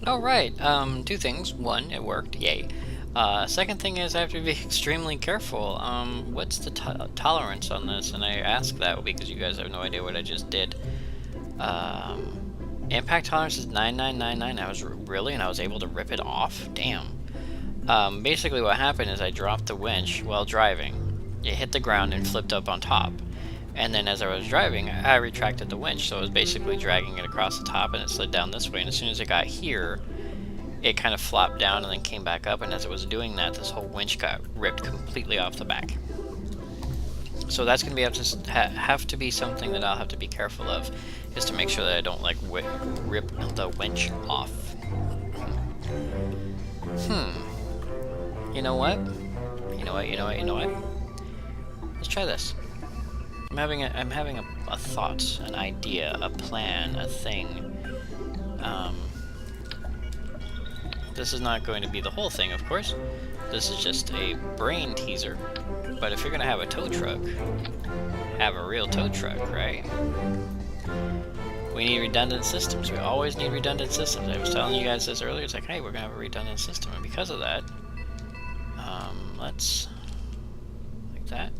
Alright, two things. One, it worked, yay. Second thing is I have to be extremely careful. What's the tolerance on this? And I ask that because you guys have no idea what I just did. Impact tolerance is 9999. And I was able to rip it off? Damn. Basically what happened is I dropped the winch while driving. It hit the ground and flipped up on top. And then as I was driving, I retracted the winch, so it was basically dragging it across the top, and it slid down this way. And as soon as it got here, it kind of flopped down and then came back up, and as it was doing that, this whole winch got ripped completely off the back. So that's going to have to be something that I'll have to be careful of, is to make sure that I don't like rip the winch off. You know what? You know what? Let's try this. I'm having a thought, an idea, a plan, a thing. This is not going to be the whole thing, of course. This is just a brain teaser. But if you're gonna have a tow truck, have a real tow truck, right? We need redundant systems. We always need redundant systems. I was telling you guys this earlier. It's like, hey, we're gonna have a redundant system, and because of that, let's like that.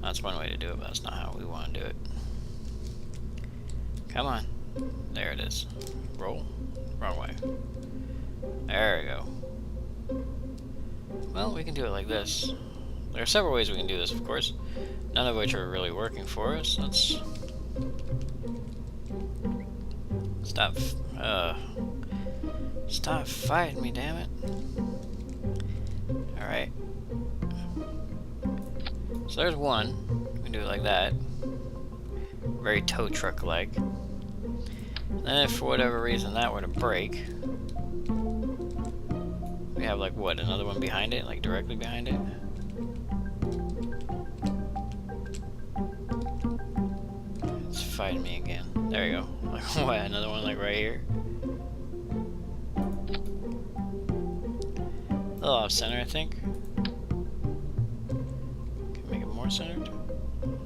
That's one way to do it, but that's not how we want to do it. Come on. There it is. Roll. Wrong way. There we go. Well, we can do it like this. There are several ways we can do this, of course. None of which are really working for us. Let's... Stop fighting me, damn it. Alright. So there's one. We can do it like that. Very tow truck-like. Then if for whatever reason that were to break, we have like what, another one behind it? Like directly behind it? It's fighting me again. There you go. Like what, another one like right here? A little off center, I think. Make it more centered?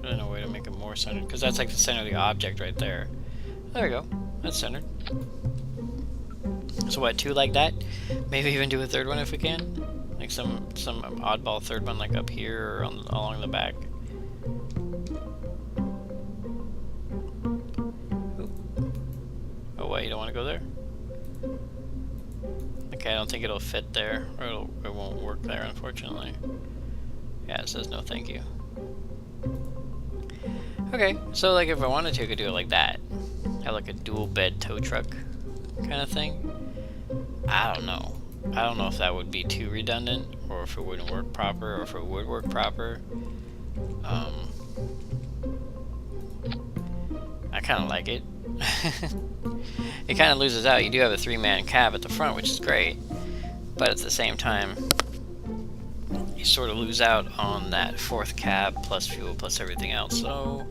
There's no way to make it more centered, because that's like the center of the object right there. There we go. That's centered. So what, two like that? Maybe even do a third one if we can? Like some oddball third one like up here or along the back. Ooh. Oh wait, you don't want to go there? Okay, I don't think it'll fit there, or it won't work there, unfortunately. Yeah, it says no thank you. Okay, so like if I wanted to, I could do it like that. Have like a dual bed tow truck kind of thing. I don't know. I don't know if that would be too redundant, or if it wouldn't work proper, or if it would work proper. I kind of like it. It kind of loses out. You do have a 3-man cab at the front, which is great, but at the same time, you sort of lose out on that 4th cab plus fuel plus everything else. So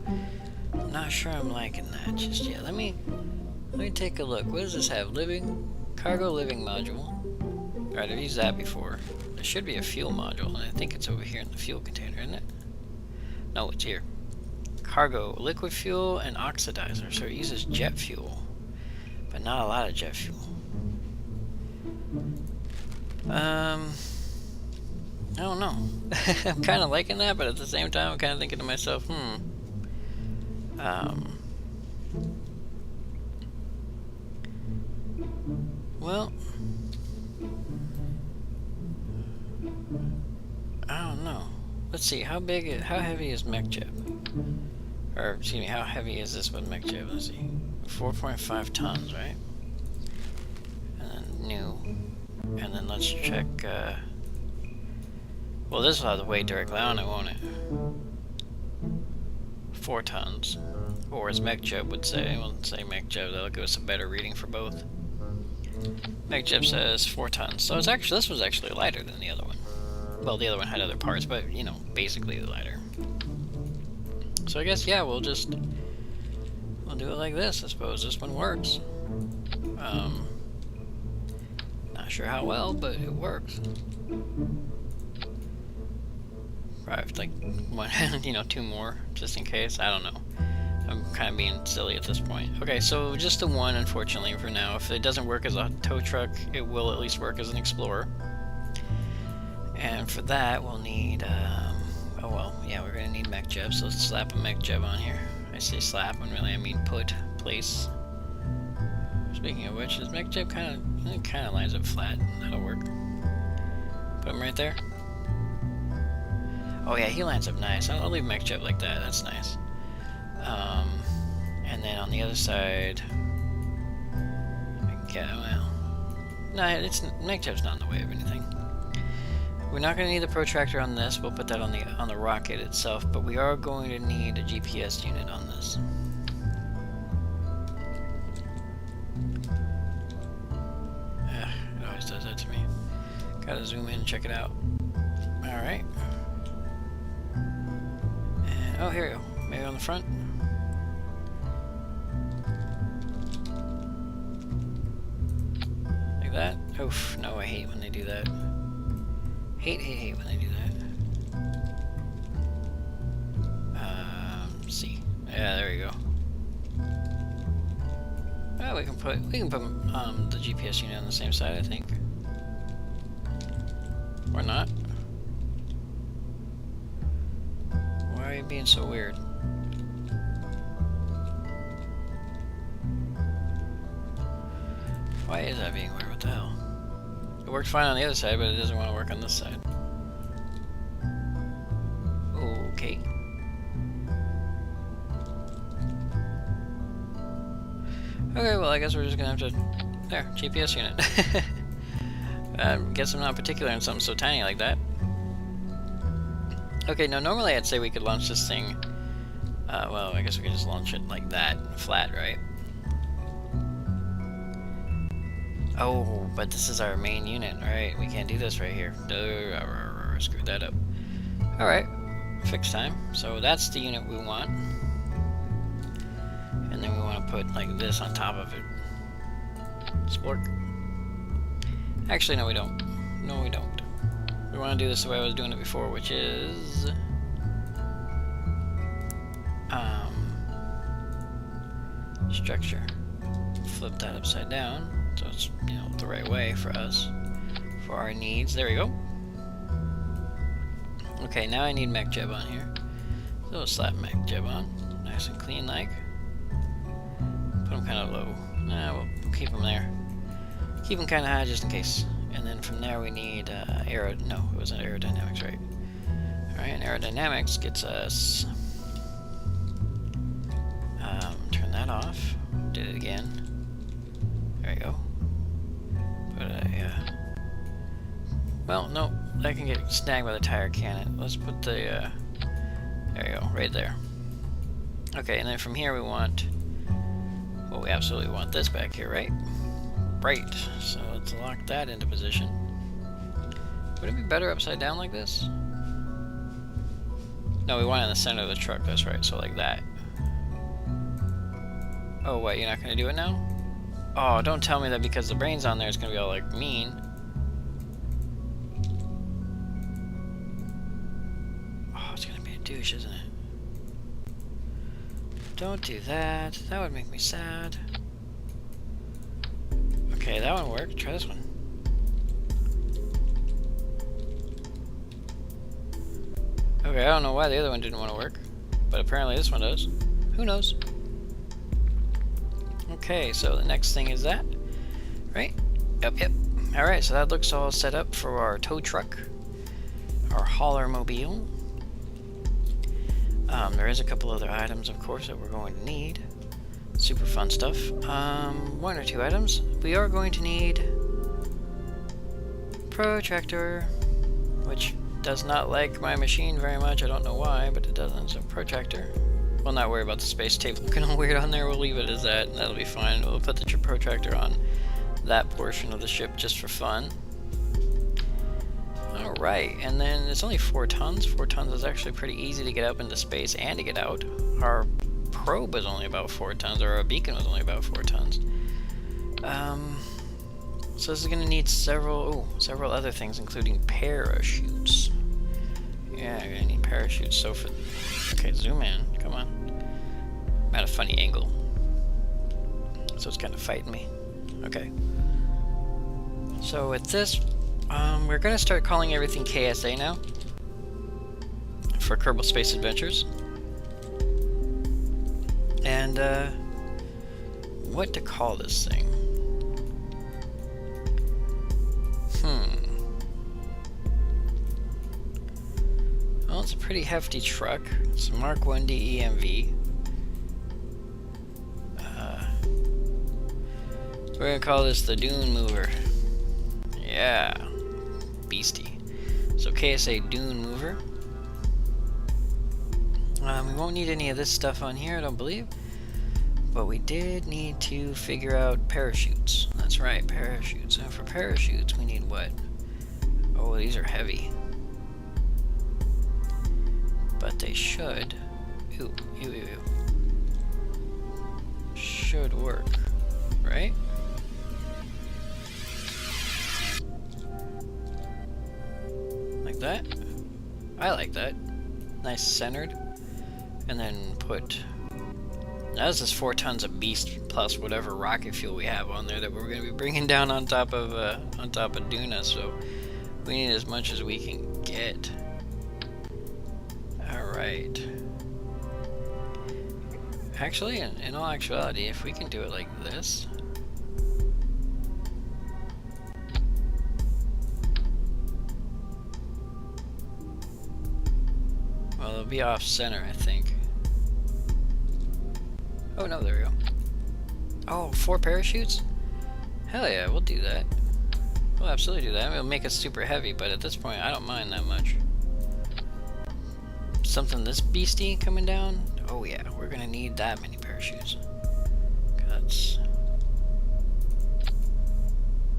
I'm not sure I'm liking that just yet. Let me take a look. What does this have? Cargo living module. Alright, I've used that before. There should be a fuel module, and I think it's over here in the fuel container, isn't it? No, it's here. Cargo, liquid fuel, and oxidizer. So it uses jet fuel, but not a lot of jet fuel. I don't know. I'm kind of liking that, but at the same time, I'm kind of thinking to myself, well, I don't know. Let's see, how heavy is MechJeb? Or, excuse me, how heavy is this with MechJeb? Let's see. 4.5 tons, right? And then new. And then let's check, well, this will have the weight directly on it, won't it? 4 tons. Or as MechJeb would say. Well, let's say MechJeb, that'll give us a better reading for both. MechJeb says 4 tons. So this was actually lighter than the other one. Well, the other one had other parts, but, you know, basically lighter. So I guess, yeah, we'll do it like this, I suppose. This one works. Not sure how well, but it works. Probably like one, you know, 2 more, just in case. I don't know. I'm kind of being silly at this point. Okay, so just the one, unfortunately, for now. If it doesn't work as a tow truck, it will at least work as an explorer. And for that, we'll need, oh well, yeah, we're going to need mech jeb, so let's slap a mech jeb on here. I say slap, when really I mean put, place. Speaking of which, this mech jeb kind of lines up flat. That'll work. Put him right there. Oh yeah, he lines up nice. I'll leave mech jeb like that. That's nice. And then on the other side, well, no, mech jeb's not in the way of anything. We're not going to need the protractor on this. We'll put that on the rocket itself, but we are going to need a GPS unit on this. It always does that to me. Gotta zoom in and check it out. Alright. And, oh, here we go. Maybe on the front. Like that. Oof, no, I hate when they do that. Hate when they do that. C. Yeah, there we go. Oh, we can put the GPS unit on the same side, I think. Or not. Why are you being so weird? Why is that being weird? What the hell? It worked fine on the other side, but it doesn't want to work on this side. Okay. Okay, well, I guess we're just gonna have to... There, GPS unit. Guess I'm not particular in something so tiny like that. Okay, now normally I'd say we could launch this thing... well, I guess we could just launch it like that, flat, right? Oh, but this is our main unit, right? We can't do this right here. Screwed that up. Alright, fix time. So that's the unit we want. And then we want to put like this on top of it. Splork. Actually, no we don't. No we don't. We want to do this the way I was doing it before, which is... structure. Flip that upside down. So it's, you know, the right way for us, for our needs. There we go. Okay, now I need mech jeb on here. So we'll slap mech jeb on, nice and clean like. Put him kind of low. Nah, we'll keep him there. Keep him kind of high just in case. And then from there we need no, it wasn't aerodynamics, right? All right, and aerodynamics gets us. Turn that off. Did it again. There we go. But yeah. Well, no, that can get snagged by the tire cannon. Let's put the there you go, right there. Okay, and then from here we want, well, we absolutely want this back here, right? Right. So let's lock that into position. Would it be better upside down like this? No, we want it in the center of the truck. That's right. So like that. Oh, what? You're not gonna do it now? Oh, don't tell me that because the brain's on there it's gonna be all like mean. Oh, it's gonna be a douche, isn't it? Don't do that. That would make me sad. Okay, that one worked. Try this one. Okay, I don't know why the other one didn't want to work, but apparently this one does. Who knows? Okay, so the next thing is that, right? Yep. Alright, so that looks all set up for our tow truck, our hauler mobile. There is a couple other items, of course, that we're going to need. Super fun stuff. One or two items. We are going to need protractor, which does not like my machine very much. I don't know why, but it doesn't. So protractor. We'll not worry about the space tape looking all weird on there. We'll leave it as that. That'll be fine. We'll put the protractor on that portion of the ship just for fun. Alright, and then it's only 4 tons. 4 tons is actually pretty easy to get up into space and to get out. Our probe was only about 4 tons, or our beacon was only about 4 tons. So this is going to need several other things, including parachutes. Yeah, you're going to need parachutes. So for... Okay, zoom in. Come on. at a funny angle. So it's kind of fighting me. Okay. So with this, we're going to start calling everything KSA now for Kerbal Space Adventures. And what to call this thing? Well, it's a pretty hefty truck. It's a Mark 1D EMV. We're gonna call this the Dune Mover. Yeah, beastie. So KSA Dune Mover. We won't need any of this stuff on here, I don't believe. But we did need to figure out parachutes. That's right, parachutes. And for parachutes, we need what? Oh, these are heavy. But they should. Should work, right? Like that? I like that. Nice centered. And then put... Now this is 4 tons of beast plus whatever rocket fuel we have on there that we're going to be bringing down on top of Duna, so we need as much as we can get. Alright. Actually, in all actuality, if we can do it like this... Well, it'll be off center, I think. Oh no, there we go. Oh, 4 parachutes? Hell yeah, we'll do that. We'll absolutely do that. It'll make us super heavy, but at this point, I don't mind that much. Something this beastie coming down? Oh yeah, we're gonna need that many parachutes.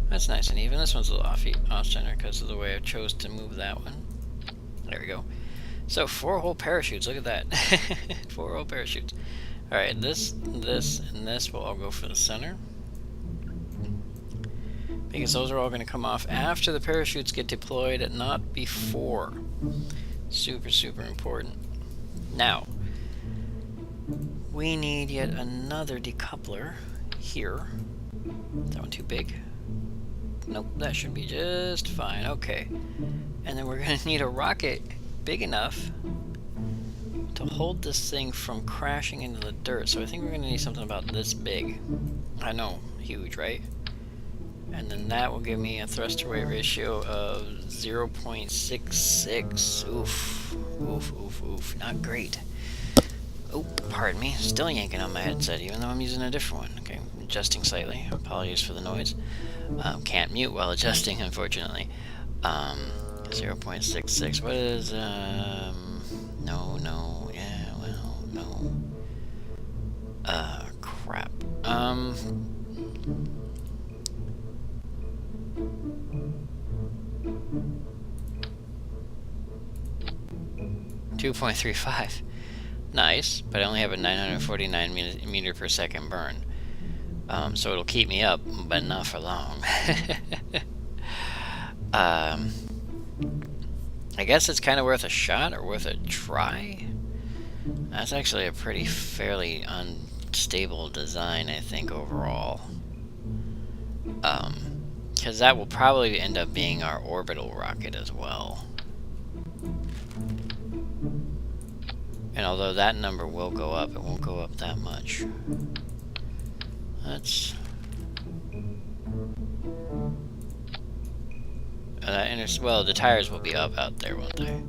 That's nice and even. This one's a little off center because of the way I chose to move that one. There we go. So 4 whole parachutes. Look at that. 4 whole parachutes. All right, this, and this will all go for the center. Because those are all going to come off after the parachutes get deployed and not before. Super, super important. Now, we need yet another decoupler here. That one too big? Nope, that should be just fine. Okay. And then we're going to need a rocket big enough to hold this thing from crashing into the dirt. So I think we're going to need something about this big. I know, huge, right? And then that will give me a thrust-to-weight ratio of 0.66. Oof. Oof, oof, oof. Not great. Oh, pardon me. Still yanking on my headset, even though I'm using a different one. Okay, adjusting slightly. Apologies for the noise. Can't mute while adjusting, unfortunately. 0.66. What is, no. Yeah, well, no. Crap. 2.35. Nice, but I only have a 949 meter per second burn. So it'll keep me up, but not for long. I guess it's kind of worth a shot or worth a try. That's actually a pretty fairly unstable design, I think, overall. Because that will probably end up being our orbital rocket as well. And although that number will go up, it won't go up that much. Let's... well, the tires will be up out there, won't they?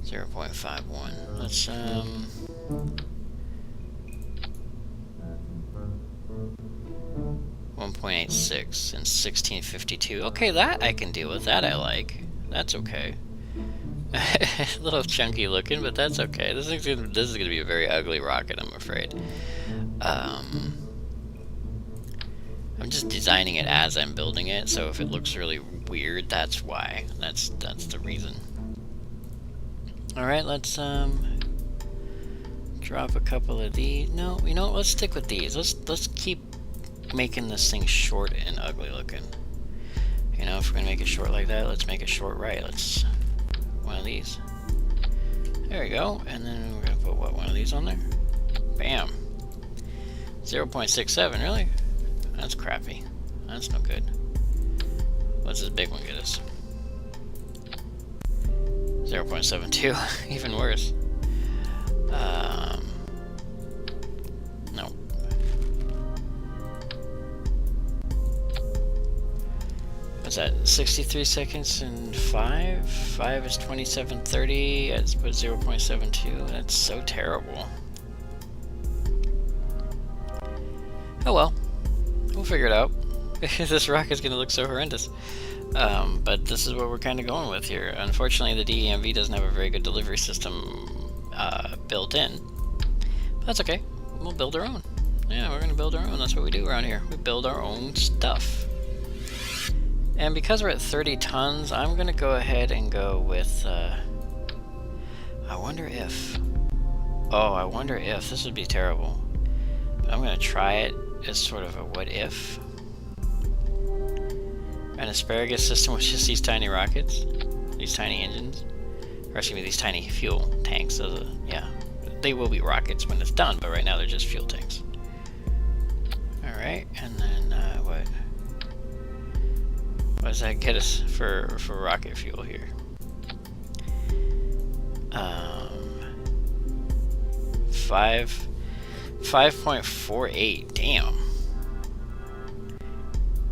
0.51. Let's, 1.86 and 1652. Okay, that I can deal with. That I like. That's okay. A little chunky looking, but that's okay. This is gonna be a very ugly rocket, I'm afraid. I'm just designing it as I'm building it, so if it looks really weird, that's why. That's the reason. All right, let's drop a couple of these. No, you know what? Let's stick with these. Let's keep making this thing short and ugly looking. You know, if we're gonna make it short like that, let's make it short right. Let's one of these. There we go. And then we're gonna put what, one of these on there? Bam. 0.67, really? That's crappy. That's no good. What's this big one get us? 0.72, even worse. No. What's that? 63 seconds and 5? 5 is 27:30. Let's put 0.72. That's so terrible. Oh well. We'll figure it out. This rocket's gonna look so horrendous. But this is what we're kind of going with here. Unfortunately, the DEMV doesn't have a very good delivery system built in. But that's okay. We'll build our own. Yeah, we're gonna build our own. That's what we do around here. We build our own stuff. And because we're at 30 tons, I'm gonna go ahead and go with, I wonder if... Oh, I wonder if. This would be terrible. But I'm gonna try it as sort of a what if. An asparagus system with just these tiny rockets, these tiny engines, or excuse me, these tiny fuel tanks. Yeah, they will be rockets when it's done, but right now they're just fuel tanks. All right, and then what does that get us for rocket fuel here? 5.48. Damn.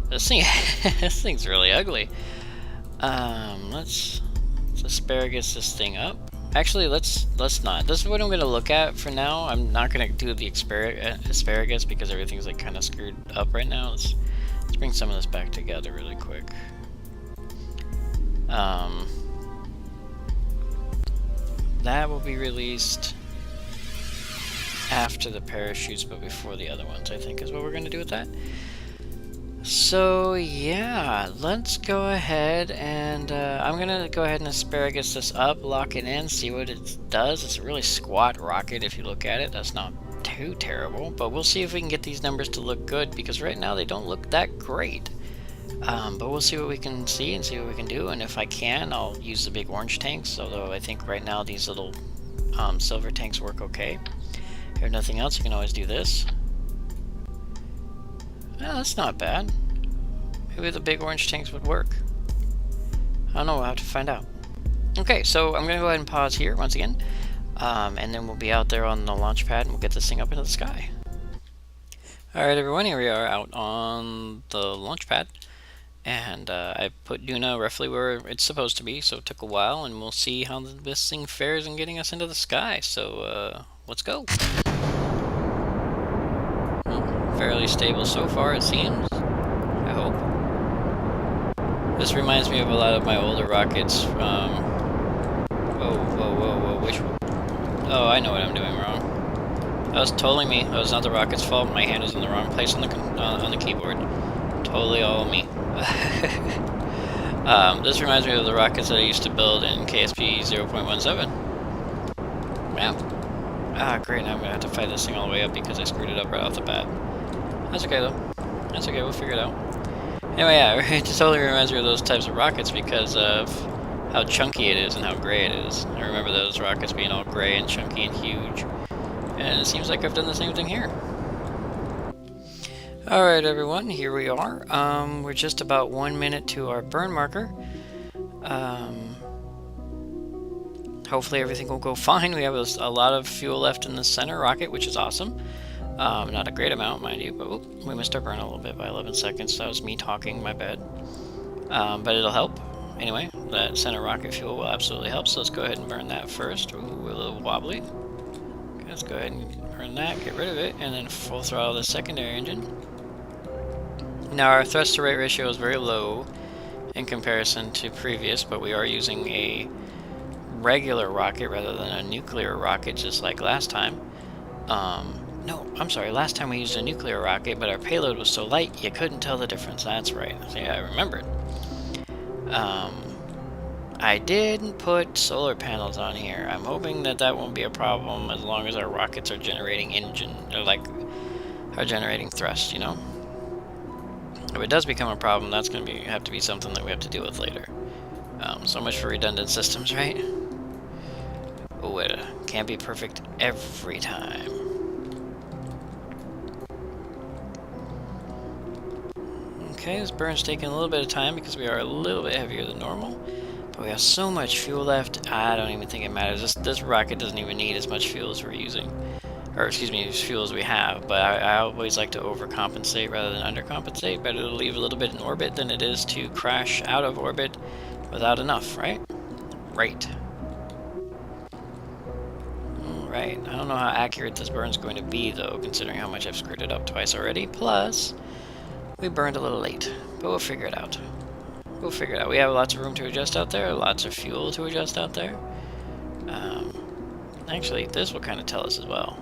This thing's really ugly. Let's asparagus this thing up. Actually, let's not. This is what I'm gonna look at for now. I'm not gonna do the asparagus because everything's like kind of screwed up right now. Let's bring some of this back together really quick. That will be released after the parachutes, but before the other ones, I think is what we're gonna do with that. So yeah, let's go ahead and I'm gonna go ahead and asparagus this up, lock it in, see what it does. It's a really squat rocket if you look at it. That's not too terrible, but we'll see if we can get these numbers to look good, because right now they don't look that great. But we'll see what we can see and see what we can do, and if I can, I'll use the big orange tanks, although I think right now these little silver tanks work okay. If nothing else, you can always do this. Yeah, that's not bad. Maybe the big orange tanks would work. I don't know, we'll have to find out. Okay, so I'm gonna go ahead and pause here once again, and then we'll be out there on the launch pad and we'll get this thing up into the sky. Alright everyone, here we are out on the launch pad, and I put Duna roughly where it's supposed to be, so it took a while, and we'll see how this thing fares in getting us into the sky. So let's go. Fairly stable so far, it seems. I hope. This reminds me of a lot of my older rockets. Whoa, which one? Oh, I know what I'm doing wrong. That was totally me. That was not the rocket's fault. My hand was in the wrong place on the keyboard. Totally all me. This reminds me of the rockets that I used to build in KSP 0.17. Wow. Ah, great. Now I'm going to have to fight this thing all the way up because I screwed it up right off the bat. That's okay, though. That's okay. We'll figure it out. Anyway, yeah, it just totally reminds me of those types of rockets because of how chunky it is and how gray it is. I remember those rockets being all gray and chunky and huge. And it seems like I've done the same thing here. Alright everyone, here we are. We're just about 1 minute to our burn marker. Hopefully everything will go fine. We have a lot of fuel left in the center rocket, which is awesome. Not a great amount, mind you, but we missed our burn a little bit by 11 seconds. That was me talking, my bad. But it'll help. Anyway, that center rocket fuel will absolutely help, so let's go ahead and burn that first. Ooh, a little wobbly. Okay, let's go ahead and burn that, get rid of it, and then full throttle the secondary engine. Now our thrust to rate ratio is very low in comparison to previous, but we are using a regular rocket rather than a nuclear rocket, just like last time. No, I'm sorry, last time we used a nuclear rocket, but our payload was so light you couldn't tell the difference. That's right. See, I remembered. I did put solar panels on here. I'm hoping that that won't be a problem as long as our rockets are generating are generating thrust, you know? If it does become a problem, that's going to have to be something that we have to deal with later. So much for redundant systems, right? Oh, it can't be perfect every time. Okay, this burn's taking a little bit of time because we are a little bit heavier than normal. But we have so much fuel left, I don't even think it matters. This rocket doesn't even need as much fuel as we're using. Or, excuse me, as fuel as we have. But I always like to overcompensate rather than undercompensate. Better to leave a little bit in orbit than it is to crash out of orbit without enough, right? Right. Alright, I don't know how accurate this burn's going to be, though, considering how much I've screwed it up twice already. Plus, we burned a little late, but we'll figure it out. We'll figure it out. We have lots of room to adjust out there, lots of fuel to adjust out there. Actually, this will kind of tell us as well.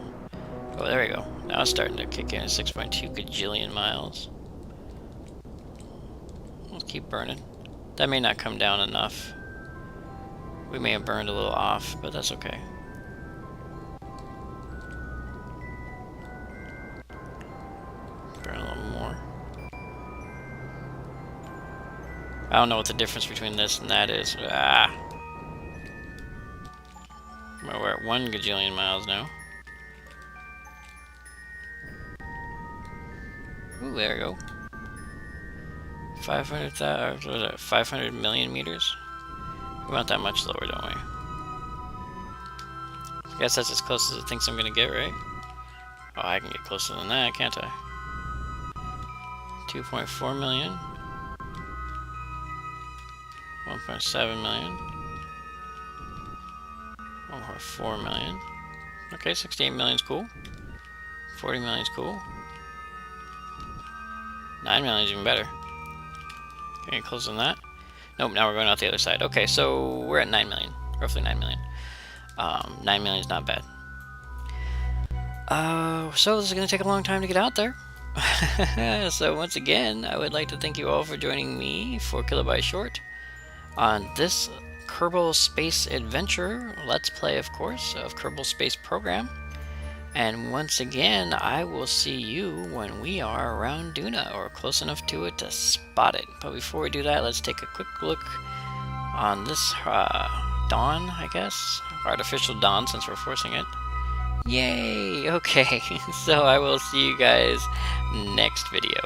Oh, there we go. Now it's starting to kick in at 6.2 gajillion miles. Let's keep burning. That may not come down enough. We may have burned a little off, but that's okay. Burn a little more. I don't know what the difference between this and that is. Ah! Well, we're at 1 gajillion miles now. Ooh, there we go. 500,000, what was it, 500 million meters? We want that much lower, don't we? I guess that's as close as it thinks I'm gonna get, right? Oh, I can get closer than that, can't I? 2.4 million. 1.7 million. 1.4 million. Okay, 68 million is cool. 40 million is cool. 9 million is even better. Getting closer than that. Nope, now we're going out the other side. Okay, so we're at 9 million. Roughly 9 million. 9 million is not bad. So this is going to take a long time to get out there. So once again, I would like to thank you all for joining me for Kilobyte Short on this Kerbal Space Adventure Let's Play, of course, of Kerbal Space Program. And once again, I will see you when we are around Duna, or close enough to it to spot it. But before we do that, let's take a quick look on this dawn, I guess. Artificial dawn, since we're forcing it. Yay! Okay, so I will see you guys next video.